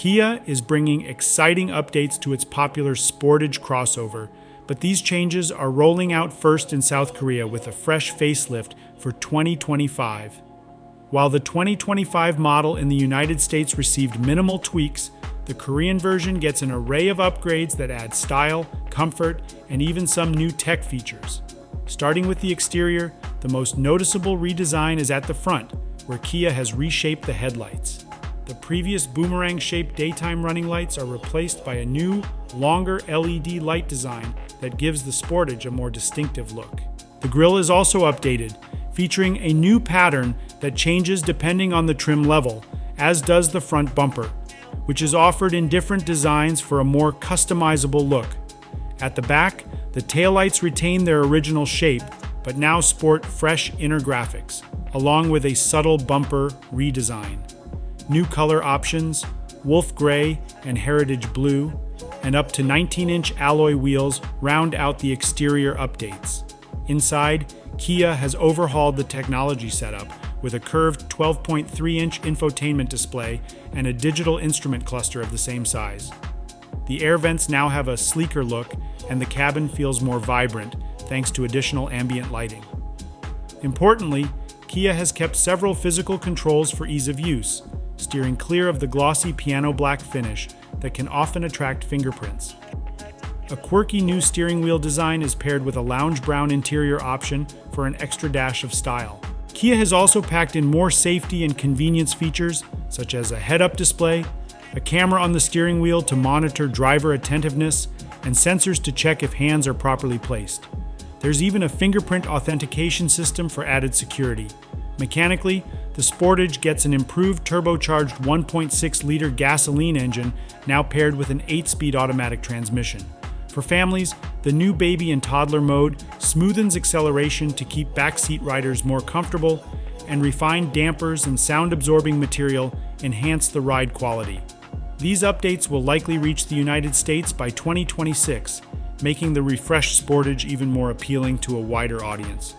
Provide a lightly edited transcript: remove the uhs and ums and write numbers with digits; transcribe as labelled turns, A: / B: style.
A: Kia is bringing exciting updates to its popular Sportage crossover, but these changes are rolling out first in South Korea with a fresh facelift for 2025. While the 2025 model in the United States received minimal tweaks, the Korean version gets an array of upgrades that add style, comfort, and even some new tech features. Starting with the exterior, the most noticeable redesign is at the front, where Kia has reshaped the headlights. The previous boomerang-shaped daytime running lights are replaced by a new, longer LED light design that gives the Sportage a more distinctive look. The grille is also updated, featuring a new pattern that changes depending on the trim level, as does the front bumper, which is offered in different designs for a more customizable look. At the back, the taillights retain their original shape, but now sport fresh inner graphics, along with a subtle bumper redesign. New color options, wolf gray and heritage blue, and up to 19-inch alloy wheels round out the exterior updates. Inside, Kia has overhauled the technology setup with a curved 12.3-inch infotainment display and a digital instrument cluster of the same size. The air vents now have a sleeker look, and the cabin feels more vibrant thanks to additional ambient lighting. Importantly, Kia has kept several physical controls for ease of use, steering clear of the glossy piano black finish that can often attract fingerprints. A quirky new steering wheel design is paired with a lounge brown interior option for an extra dash of style. Kia has also packed in more safety and convenience features, such as a head-up display, a camera on the steering wheel to monitor driver attentiveness, and sensors to check if hands are properly placed. There's even a fingerprint authentication system for added security. Mechanically, the Sportage gets an improved turbocharged 1.6-liter gasoline engine now paired with an 8-speed automatic transmission. For families, the new baby and toddler mode smoothens acceleration to keep backseat riders more comfortable, and refined dampers and sound-absorbing material enhance the ride quality. These updates will likely reach the United States by 2026, making the refreshed Sportage even more appealing to a wider audience.